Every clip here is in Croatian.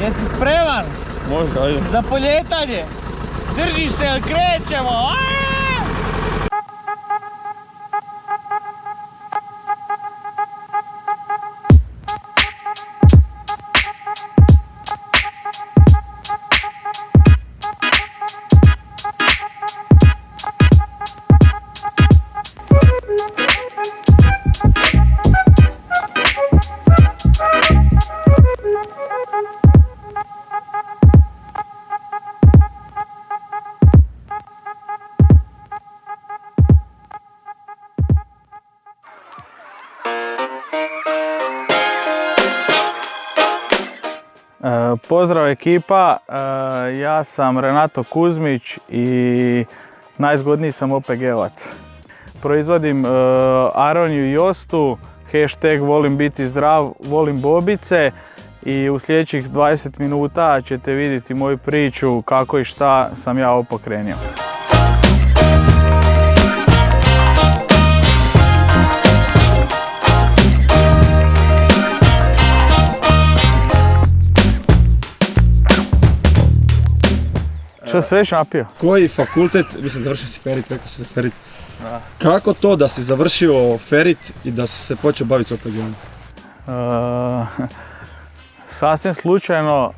Jesi spreman? Možda, ajde. Za poljetanje? Držiš se, jel krećemo? Pozdrav ekipa, ja sam Renato Kuzmić i najzgodniji sam OPG-ovac. Proizvodim aroniju i jostu, hashtag volim biti zdrav, volim bobice i u sljedećih 20 minuta ćete vidjeti moju priču kako i šta sam ja ovo pokrenio. Što si već napio? Koji fakultet, mislim završio si Ferit, rekao si za Ferit. Kako to da si završio Ferit i da si se počeo baviti s OPG-om? Sasvim slučajno,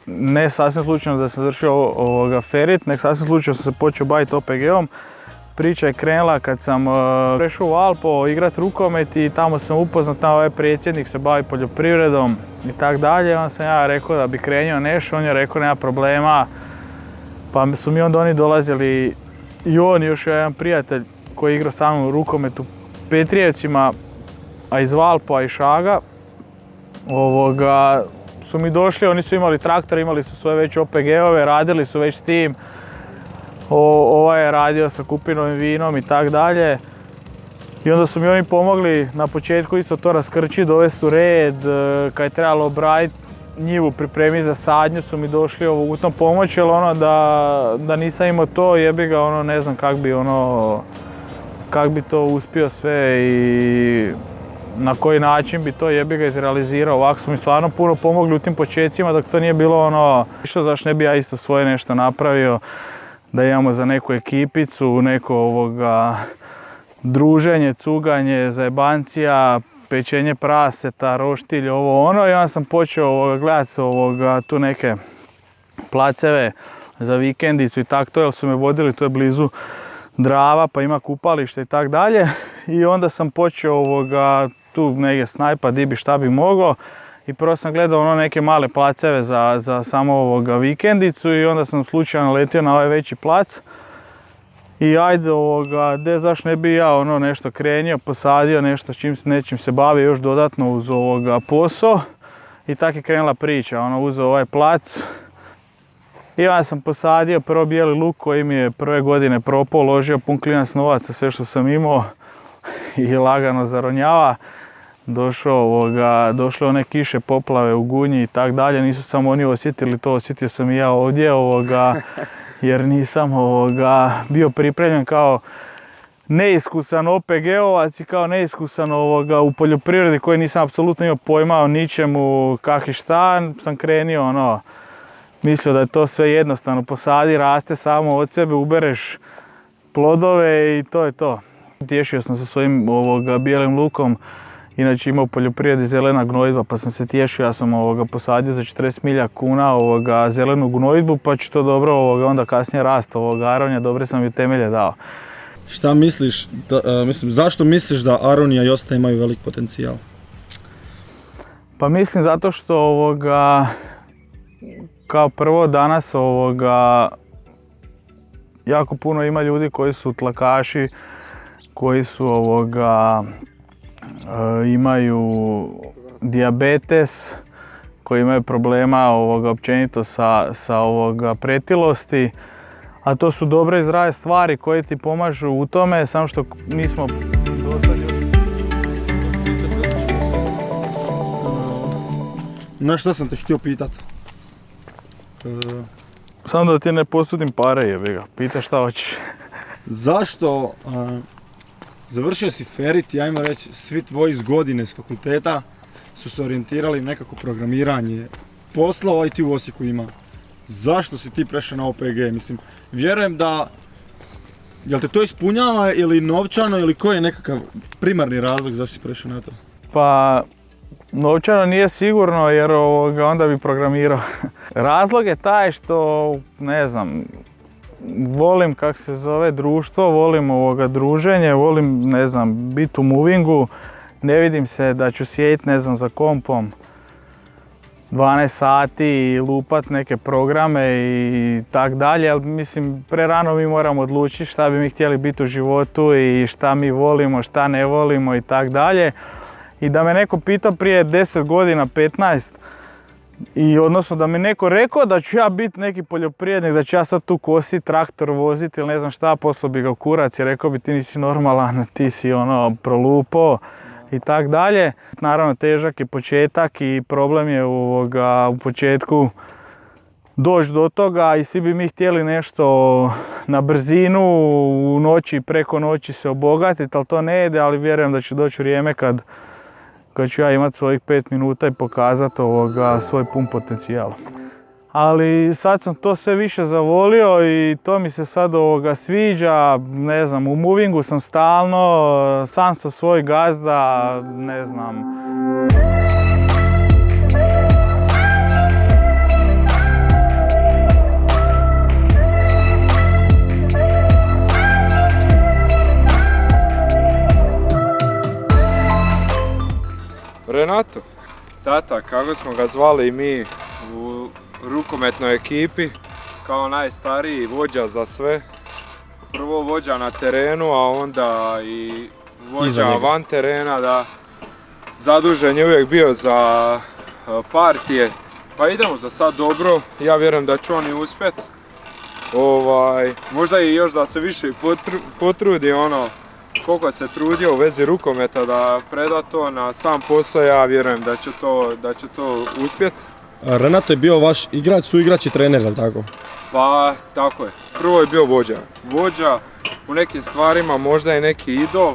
ne sasvim slučajno da sam završio Ferit, nego sasvim slučajno sam se počeo baviti OPG-om. Priča je krenula kad sam prešao u Valpovo igrat rukomet i tamo sam upoznat, tamo ovaj predsjednik se bavi poljoprivredom i tak dalje. Onda sam ja rekao da bi krenio nešto, on je rekao nema problema. Pa su mi onda oni dolazili i on i još jedan prijatelj koji je igrao sa mnom u rukometu Petrijevcima, a iz Valpova i Šaga. Su mi došli, oni su imali traktor, imali su svoje već OPG-ove, radili su već s tim. Ovaj je radio sa kupinovim vinom i tak dalje. I onda su mi oni pomogli na početku isto to raskrčiti, dovesti u red. Kad je trebalo obraditi njivu, pripremiti za sadnju, su mi došli u tom pomoći, jer da nisam imao to, jebi ga, ne znam kak bi to uspio sve i na koji način bi to jebi ga izrealizirao. Ovako su mi stvarno puno pomogli u tim početcima, dok to nije bilo što zašto ne bi ja isto svoje nešto napravio. Da imamo za neku ekipicu, neko druženje, cuganje, zajebancija, pečenje praseta, roštilj, ovo ono. I onda sam počeo gledati tu neke placeve za vikendicu i tako to, jer su me vodili, to je blizu Drava, pa ima kupalište i tak dalje. I onda sam počeo tu negdje snajpa di bi šta bi mogao. I prvo sam gledao neke male placeve za samo vikendicu i onda sam slučajno letio na ovaj veći plac. I ajde, zašto ne bi ja nešto krenio, posadio nešto s nečim se bavio još dodatno uz posao. I tako je krenula priča, uzeo ovaj plac. I onda sam posadio prvo bijeli luk koji mi je prve godine propao, ložio pun klinac novaca, sve što sam imao i lagano zaronjava. Došle one kiše, poplave u Gunji i tak dalje, nisu samo oni osjetili to, osjetio sam i ja ovdje, jer nisam bio pripremljen kao neiskusan OPG-ovac i kao neiskusan u poljoprivredi koji nisam apsolutno imao pojma o ničemu, kak i šta, sam krenio mislio da je to sve jednostavno, posadi, raste samo od sebe, ubereš plodove i to je to. Tješio sam sa svojim bijelim lukom. Inače imao u poljoprivredi zelena gnojidba, pa sam se tješio, ja sam posadio za 40.000 kuna zelenu gnojidbu, pa će to dobro onda kasnije rast aronija, dobre sam i temelje dao. Šta misliš, zašto misliš da aronija i josta imaju velik potencijal? Pa mislim zato što kao prvo danas jako puno ima ljudi koji su tlakaši, koji su imaju dijabetes, koji imaju problema općenito sa pretilosti, a to su dobre i zdrave stvari koje ti pomažu u tome, samo što mi smo dosad... Znaš šta sam te htio pitat? Samo da ti ne posudim pare, jebi ga, pita šta hoćeš. Zašto završio si Ferit, ja imam reći, svi tvoji s godine s fakulteta su se orijentirali nekako programiranje poslova i ti u Osijeku ima. Zašto si ti prešao na OPG? Mislim, vjerujem da, jel te to ispunjava ili novčano ili koji je nekakav primarni razlog zašto si prešao na to? Pa novčano nije sigurno jer onda bi programirao. Razlog je taj što, ne znam, volim kako se zove društvo, volim druženje, volim, ne znam, biti u movingu. Ne vidim se da ću sjediti, ne znam, za kompom 12 sati i lupat neke programe i tak dalje, ali mislim prerano mi moramo odlučiti šta bi mi htjeli biti u životu i šta mi volimo, šta ne volimo i tak dalje. I da me neko pitao prije 10 godina, 15, i odnosno da mi neko rekao da ću ja biti neki poljoprivrednik, da ću ja sad tu kositi, traktor voziti ili ne znam šta, poslao bi ga u kurac i rekao bi ti nisi normalan, ti si prolupao i tak dalje. Naravno težak je početak i problem je u početku doći do toga i svi bi mi htjeli nešto na brzinu, u noći, preko noći se obogatiti, ali to ne ide, ali vjerujem da će doći vrijeme kad ću ja imati svojih 5 minuta i pokazati svoj pun potencijal. Ali sad sam to sve više zavolio i to mi se sad sviđa, ne znam, u movingu sam stalno, sam sam svoj gazda, ne znam. Renato, tata, kako smo ga zvali i mi u rukometnoj ekipi, kao najstariji vođa za sve. Prvo vođa na terenu, a onda i vođa van terena, da zadužen je uvijek bio za partije. Pa idemo za sad dobro, ja vjerujem da će on i uspjet. Možda i još da se više potrudi koliko se trudio u vezi rukometa da preda to na sam posao, ja vjerujem da će to uspjeti. Renato je bio vaš igrač, suigrač i trener, je li tako? Pa tako je. Prvo je bio vođa. Vođa u nekim stvarima, možda i neki idol,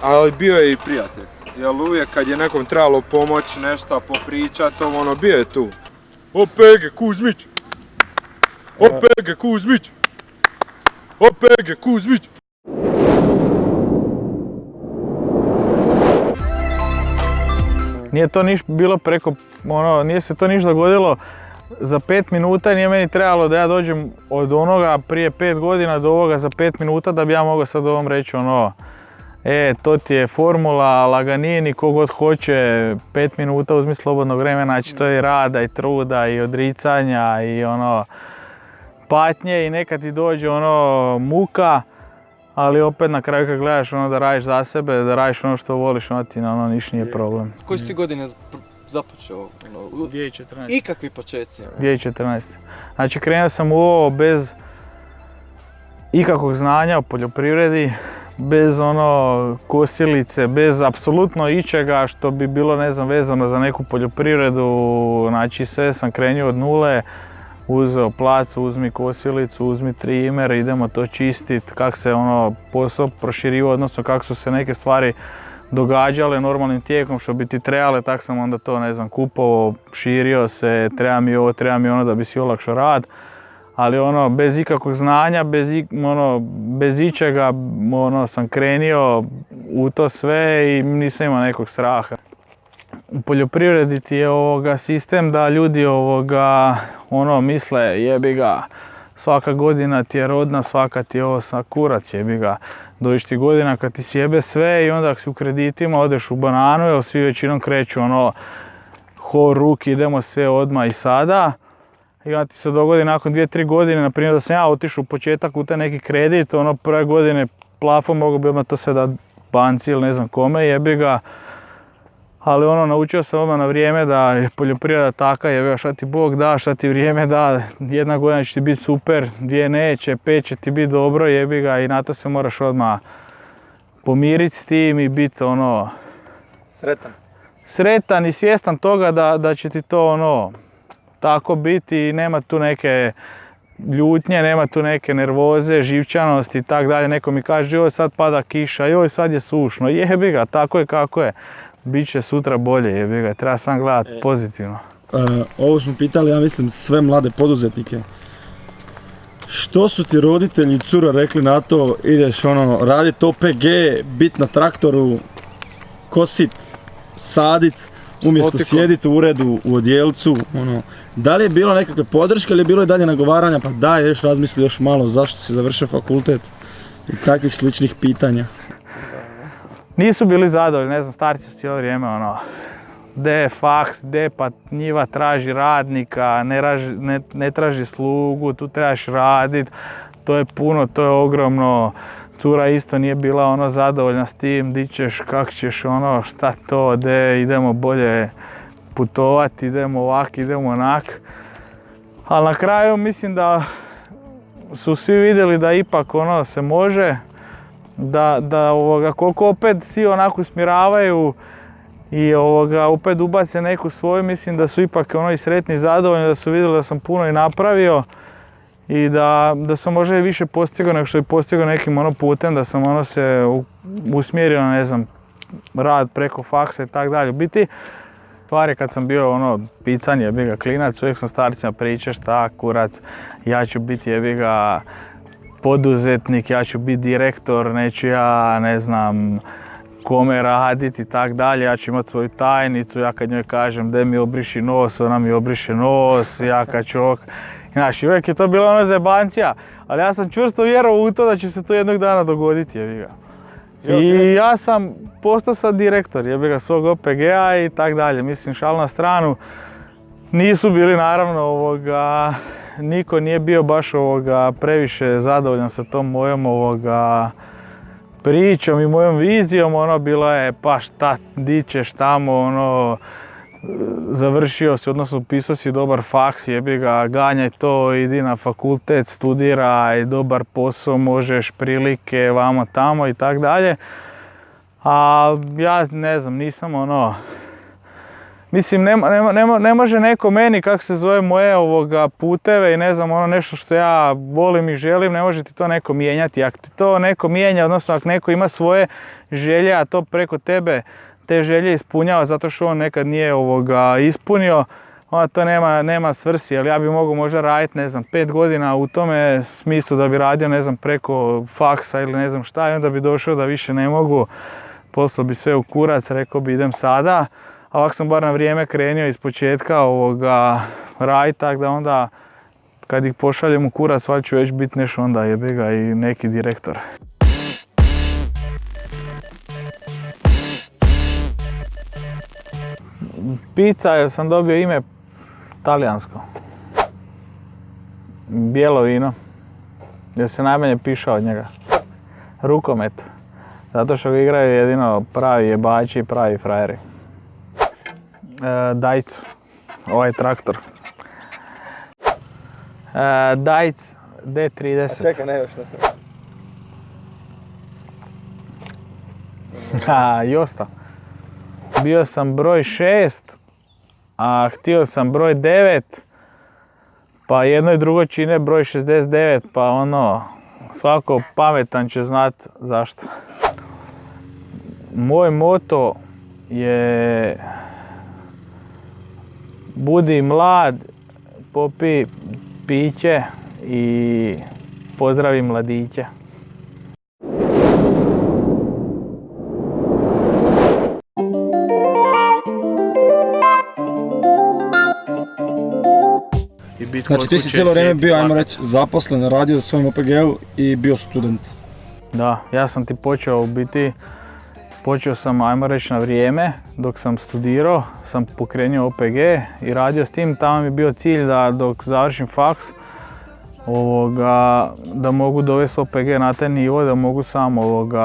ali bio je i prijatelj. Jer uvijek kad je nekom trebalo pomoći, nešto popričati, bio je tu. OPG Kuzmić! OPG Kuzmić! OPG Kuzmić! Nije to bilo preko, nije se to ništa dogodilo za 5 minuta, nije meni trebalo da ja dođem od onoga prije 5 godina do ovoga za 5 minuta da bi ja mogao sad ovom reći to ti je formula, laganini, kogod hoće, 5 minuta uzmi slobodnog vremena, znači to je rada i truda i odricanja i patnje i nekad ti dođe muka. Ali opet na kraju kad gledaš da radiš za sebe, da radiš ono što voliš, onda ti niš nije problem. Koji si ti godine započeo? 2014. Ikakvi početci? 2014. Znači krenuo sam u ovo bez ikakvog znanja o poljoprivredi, bez kosilice, bez apsolutno ičega što bi bilo vezano za neku poljoprivredu. Znači sve sam krenuo od nule. Uzeo plac, uzmi kosilicu, uzmi trimer, idemo to čistiti, kako se posao proširio, odnosno kako su se neke stvari događale normalnim tijekom što bi ti trebale, tako sam onda to kupovao, širio se, treba mi ovo, treba mi ono da bi si olakšao rad. Ali bez ikakvog znanja, bez ičega sam krenio u to sve i nisam imao nekog straha. U poljoprivredi ti je sistem da ljudi misle jebi ga, svaka godina ti je rodna, svaka ti je kurac jebi ga. Dođeš ti godina kad ti sjebe sve i onda ako si u kreditima odeš u bananu jer svi većinom kreću ruki, idemo sve odmah i sada. I onda ti se dogodi nakon 2-3 godine, naprimjer da sam ja otišao u početak u taj neki kredit, prve godine plafon mogu bi odmah to sve da banci ili ne znam kome jebi ga. Ali naučio sam odmah na vrijeme da je poljoprivreda taka, jebiga šta ti Bog da, šta ti vrijeme da, 1 godina će ti biti super, 2 neće, 5 će ti biti dobro, jebiga i na to se moraš odmah pomiriti s tim i biti sretan i svjestan toga da će ti to tako biti i nema tu neke ljutnje, nema tu neke nervoze, živčanosti i tak dalje. Neko mi kaže joj sad pada kiša, joj sad je sušno, jebi ga, tako je kako je. Biće sutra bolje, jebi ga, treba sam gledat pozitivno. Ovo smo pitali, ja mislim, sve mlade poduzetnike. Što su ti roditelji i cura rekli na to, ideš radit OPG, bit na traktoru, kosit, sadit, umjesto sjedit u uredu, u odjelcu, Da li je bilo nekakve podrške ili je bilo i dalje nagovaranja, pa daj, još razmisli još malo zašto si završio fakultet i takvih sličnih pitanja? Nisu bili zadovoljni, ne znam, starci su cijelo vrijeme gdje je faks, gdje pa njiva traži radnika, ne traži slugu, tu trebaš radit, to je puno, to je ogromno. Cura isto nije bila zadovoljna s tim, di ćeš, kak ćeš, šta to, gdje idemo bolje putovati, idemo ovak, idemo onak. Ali na kraju mislim da su svi vidjeli da ipak se može, da koliko opet svi onako usmjeravaju i opet ubace neku svoju, mislim da su ipak i sretni i zadovoljni, da su vidjeli da sam puno i napravio i da sam možda i više postigao nego što je postigao nekim putem, da sam se usmjerio na, ne znam, rad preko faksa i tako dalje. U biti, stvari kad sam bio picanje, jebi ga klinac, uvijek sam starcima pričao šta kurac, ja ću biti jebi ga poduzetnik, ja ću biti direktor, neću ja, ne znam, kome raditi i tak dalje, ja ću imati svoju tajnicu, ja kad njoj kažem da mi obriši nos, ona mi obriše nos, ja kad čovjek. Znaš, uvijek je to bila zajebancija, ali ja sam čvrsto vjerovao u to da će se to jednog dana dogoditi, jebi ga. I ja sam postao sad direktor, jebi ga, svog OPG-a i tak dalje. Mislim, šal na stranu, nisu bili naravno niko nije bio baš previše zadovoljan sa tom mojom pričom i mojom vizijom, bilo je pa šta, di ćeš tamo, završio si, odnosno upisao si dobar faks, jebi ga, ganjaj to, idi na fakultet, studiraj, dobar posao, možeš, prilike, vamo tamo i tak dalje. A ja ne znam, nisam mislim, ne može neko meni, kako se zove, moje puteve i ne znam, nešto što ja volim i želim, ne može ti to neko mijenjati. Ako ti to neko mijenja, odnosno ako neko ima svoje želje, a to preko tebe te želje ispunjava zato što on nekad nije ispunio, onda to nema svrsi, ali ja bi mogao možda raditi, ne znam, 5 godina u tome smislu da bi radio, ne znam, preko faksa ili ne znam šta i onda bi došao da više ne mogu, poslao bi sve u kurac, rekao bi idem sada, a ovako sam bar na vrijeme krenio iz početka raditi, tako da onda kad ih pošaljem u kurac, valjda ću već biti nešto onda jebi ga i neki direktor. Pizza, jer sam dobio ime talijansko. Bijelo vino, jer se najmanje piše od njega. Rukomet, zato što ga igraju jedino pravi jebači i pravi frajeri. Dajc, ovaj traktor. Dajc D30. A čekaj, ne još nešto. Josta. Bio sam broj 6, a htio sam broj 9, pa jedno i drugo čine broj 69, pa svako pametan će znat zašto. Moj moto je budi mlad, popi piće i pozdravi mladiće. Znači ti si cijelo vrijeme bio, ajmo reći, zaposlen, radio za svojim OPG-u i bio student. Da, ja sam ti počeo sam, ajmo reći, na vrijeme, dok sam studirao, sam pokrenuo OPG i radio s tim, tamo mi je bio cilj da dok završim faks, da mogu dovesti OPG na taj nivo, da mogu sam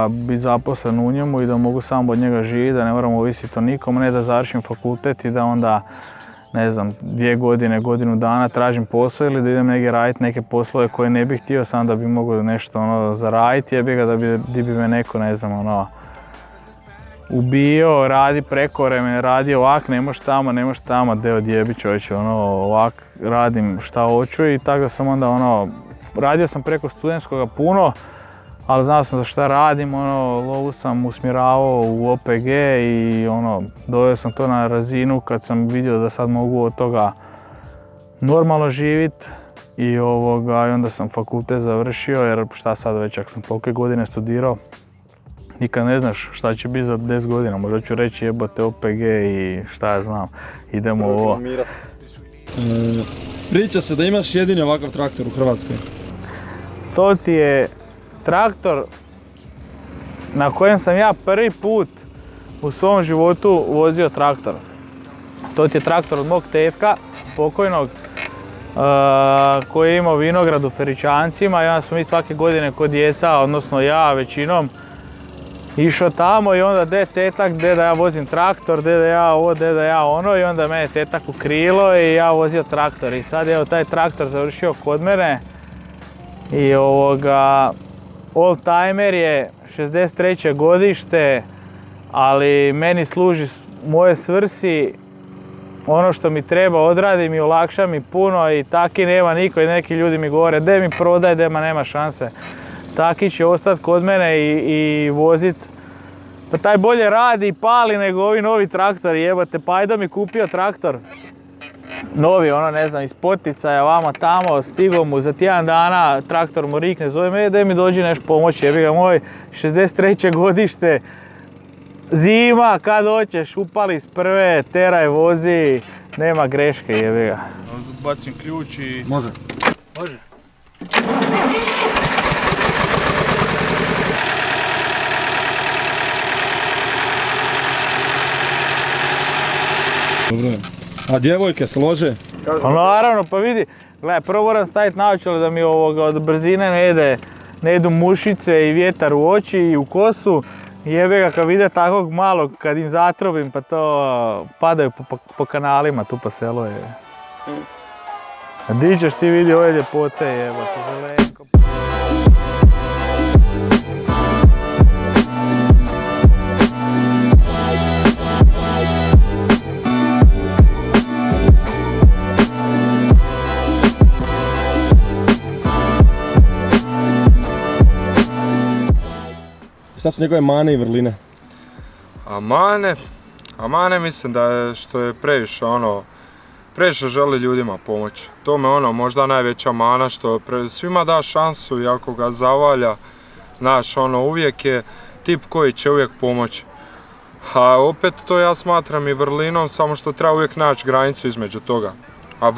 biti zaposlen u njemu i da mogu sam od njega živjeti, da ne moram ovisiti o nikom, ne da završim fakultet i da onda, ne znam, 2 godine, godinu dana tražim posao ili da idem negdje raditi neke poslove koje ne bih htio, sam da bi mogao nešto zaraditi, jebi ga da bi me neko, ne znam, ubio, radi prekovremeno, radi ovak, ne možeš tamo, de odjebi čovječe, ovak radim šta hoću i tako da sam onda radio sam preko studentskoga puno, ali znao sam za šta radim, lovu sam usmjeravao u OPG i doveo sam to na razinu kad sam vidio da sad mogu od toga normalno živjeti i onda sam fakultet završio, jer šta sad već ako sam tolike godine studirao, nikad ne znaš šta će biti za 10 godina, možda ću reći jebote OPG i šta ja znam, idemo ovo. Priča se da imaš jedini ovakav traktor u Hrvatskoj. To ti je traktor na kojem sam ja prvi put u svom životu vozio traktor. To ti je traktor od mog tetka, pokojnog, koji je imao vinograd u Feričancima i onda smo mi svake godine kod djeca, odnosno ja većinom, išao tamo i onda de tetak, de da ja vozim traktor, de da ja ovo, de da ja ono i onda mene tetak u krilo i ja vozio traktor. I sad je taj traktor završio kod mene i old timer je 63. godište, ali meni služi moje svrsi, ono što mi treba odradim i olakša mi puno i taki nema niko i neki ljudi mi govore de mi prodaj, de ma nema šanse. Taki će ostati kod mene i vozit. Pa taj bolje radi i pali nego ovi novi traktori, jebote, pa ajde mi kupio traktor. Novi, ne znam, iz poticaja, vama tamo, stigo mu za tjedan dana, traktor mu rikne, zove me, da mi dođi nešto pomoći, jebi ga moj, 63. godište, zima, kad hoćeš, upali s prve, teraj, vozi, nema greške, jebi ga. Bacim ključ i... Može. Može. Dobro je. A djevojke se lože? Pa naravno, pa vidi, gledaj, prvo moram staviti naočale da mi od brzine ne idu mušice i vjetar u oči i u kosu. Jebe ga kad vide takvog malog, kad im zatrobim pa to padaju po kanalima tu po selu je. A di ćeš ti vidi ove ljepote jebate, zelenko. Šta su njegove mane i vrline? A mane mislim da je što je previše želi ljudima pomoći. To me možda najveća mana što svima da šansu i ako ga zavalja, znaš uvijek je tip koji će uvijek pomoći. A opet to ja smatram i vrlinom, samo što treba uvijek naći granicu između toga. A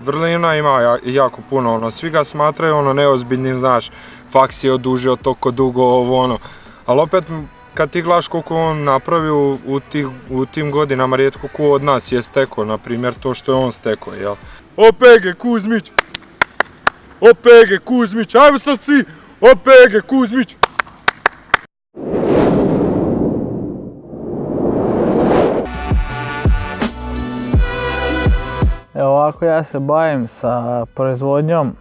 vrlina ima jako puno, svi ga smatraju neozbiljnim, znaš, faks je odužio toliko dugo, ali opet kad ti gledaš koliko on napravio u tim godinama, rijetko ko od nas je stekao, na primjer to što je on stekao, jel? OPG Kuzmić! OPG Kuzmić! Ajmo sad svi! OPG Kuzmić! Evo ovako ja se bavim sa proizvodnjom,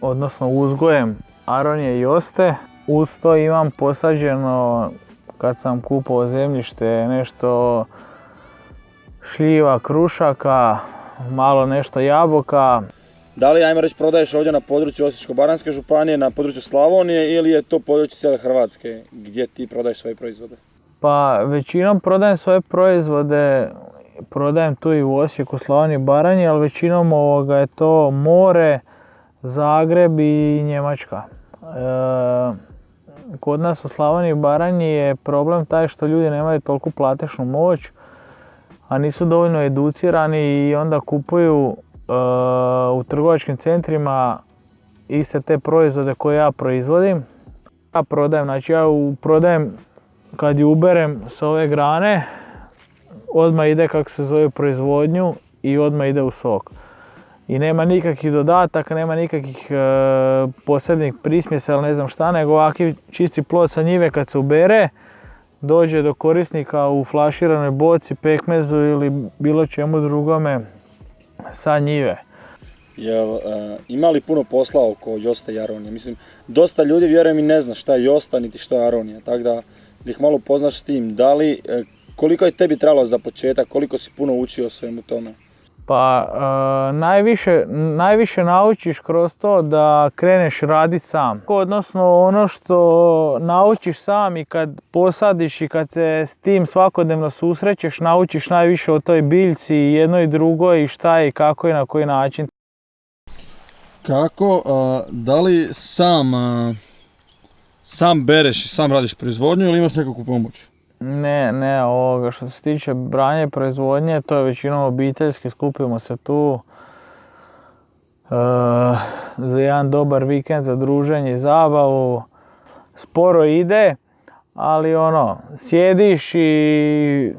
odnosno uzgojem aronije i oste. Uz to imam posađeno, kad sam kupovao zemljište, nešto šljiva, krušaka, malo nešto jabuka. Da li, ajmo reći, prodaješ ovdje na području Osječko-baranjske županije, na području Slavonije ili je to područje cijele Hrvatske gdje ti prodaješ svoje proizvode? Pa većinom prodajem svoje proizvode, prodajem tu i u Osijeku, Slavoniji, Baranji, ali većinom je to more, Zagreb i Njemačka. Kod nas u Slavoniji i Baranji je problem taj što ljudi nemaju toliku platežnu moć, a nisu dovoljno educirani i onda kupuju u trgovačkim centrima iste te proizvode koje ja proizvodim. Ja prodajem, znači ja prodajem kad ju uberem s ove grane, odmah ide kako se zove proizvodnju i odmah ide u sok. I nema nikakvih dodataka, nema nikakvih posebnih prismjesa ili ne znam šta, nego ovakvi čisti plod sa njive kad se ubere, dođe do korisnika u flaširanoj boci, pekmezu ili bilo čemu drugome sa njive. Ima li puno posla oko joste i aronije? Mislim, dosta ljudi vjerujem i ne zna šta je josta niti šta je aronija, tako da ih malo poznaš s tim. Koliko je tebi trebalo za početak, koliko si puno učio o svemu tome? Pa najviše naučiš kroz to da kreneš raditi sam. Odnosno ono što naučiš sam i kad posadiš i kad se s tim svakodnevno susrećeš, naučiš najviše o toj biljci, jednoj i drugoj i šta je i kako i na koji način. Kako, da li sam bereš i sam radiš proizvodnju ili imaš nekakvu pomoć? Ne, što se tiče branja i proizvodnje, to je većinom obiteljski, skupimo se tu za jedan dobar vikend, za druženje i zabavu. Sporo ide, ali sjediš i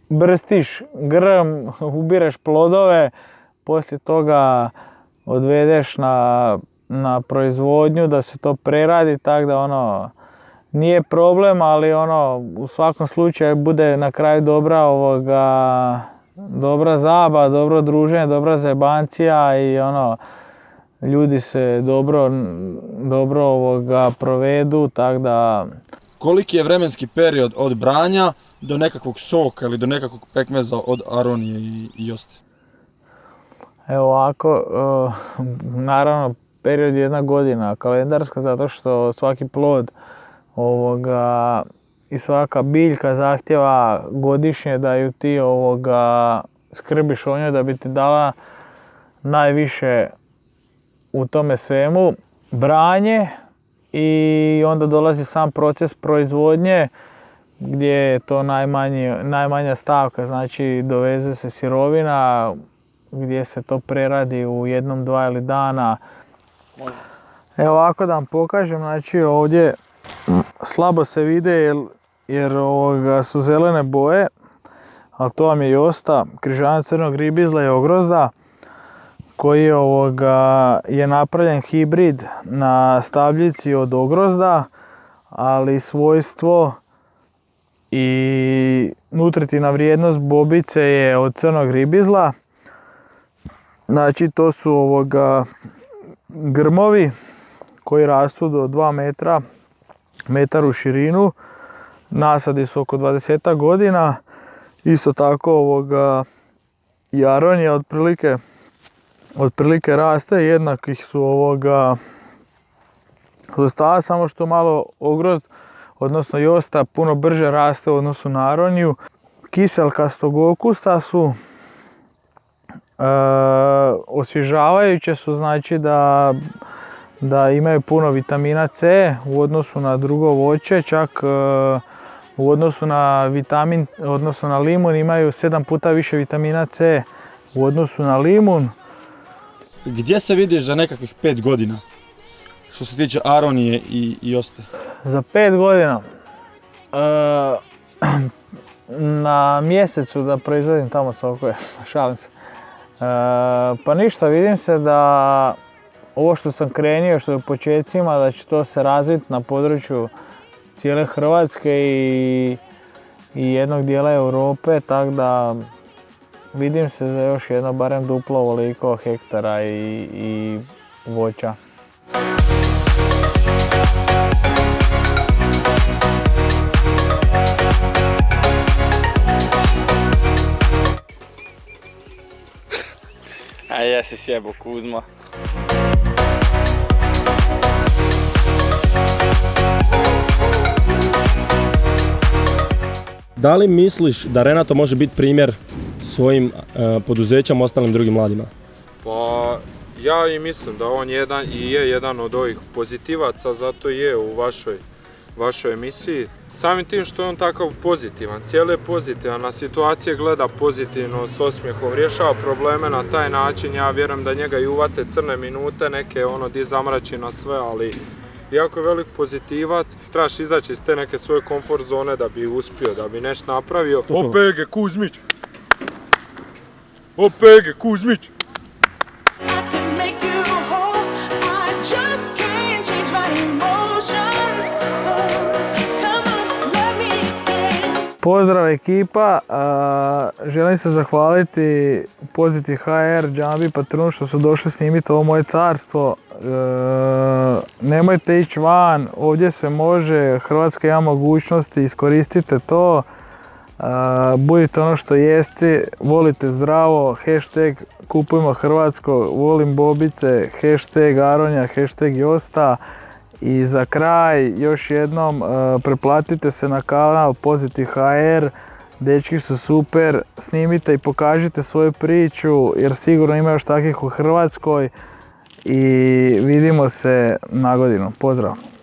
brstiš grm, ubireš plodove, poslije toga odvedeš na proizvodnju da se to preradi, tako da nije problem, ali u svakom slučaju bude na kraju dobra zabava, dobro druženje, dobra zajebancija i ljudi se dobro provedu, tako da... Koliki je vremenski period od branja do nekakvog soka ili do nekakvog pekmeza od aronije i joste? Evo ovako, naravno period je 1 godina kalendarska, zato što svaki plod i svaka biljka zahtjeva godišnje da ju ti skrbiš o njoj da bi ti dala najviše u tome svemu. Branje i onda dolazi sam proces proizvodnje gdje je to najmanja stavka, znači doveze se sirovina gdje se to preradi u 1, 2 ili dana. Evo ovako da vam pokažem, znači ovdje slabo se vide jer su zelene boje, ali to vam je josta, križanac crnog ribizla i ogrozda koji je napravljen hibrid na stabljici od ogrozda, ali svojstvo i nutritivna vrijednost bobice je od crnog ribizla. Znači to su grmovi koji rastu do 2 metra, metar u širinu, nasadi su oko 20 godina, isto tako jaronja otprilike raste, jednakih su sredstava, samo što malo ogrozd, odnosno josta, puno brže raste u odnosu na aroniju. Kiselkastog okusa su, osvježavajuće su, znači da imaju puno vitamina C u odnosu na drugo voće, čak u odnosu na limun imaju 7 puta više vitamina C u odnosu na limun. Gdje se vidiš za nekakvih 5 godina što se tiče aronije i joste? Za 5 godina na mjesecu da proizvodim tamo sokove, šalim se. Pa ništa, vidim se da ovo što sam krenio, što je u početcima, da će to se razviti na području cijele Hrvatske i jednog dijela Europe, tako da vidim se za još jedno barem duplo ovoliko hektara i voća. A ja si sjebo Kuzma. Da li misliš da Renato može biti primjer svojim poduzećama, ostalim drugim mladima? Pa ja i mislim da on je jedan od ovih pozitivaca, zato je u vašoj emisiji. Samim tim što je on takav pozitivan, cijeli je pozitivan, na situacije gleda pozitivno, s osmijehom, rješava probleme na taj način. Ja vjerujem da njega i uvate crne minute, neke di zamrači na sve, ali jako je velik pozitivac. Trebaš izaći iz te neke svoje komfort zone da bi uspio, da bi nešto napravio. OPG Kuzmić! OPG Kuzmić! Pozdrav ekipa, želim se zahvaliti Pozitiv HR, Džambi, Patrunu što su došli snimiti ovo moje carstvo. Nemojte ići van, ovdje se može, Hrvatska ima mogućnosti, iskoristite to. Budite ono što jeste, volite zdravo, hashtag kupujmo hrvatsko, volim bobice, hashtag Aronja, hashtag Josta. I za kraj još jednom preplatite se na kanal Pozitiv.hr, dečki su super, snimite i pokažite svoju priču jer sigurno ima još takvih u Hrvatskoj i vidimo se na godinu. Pozdrav!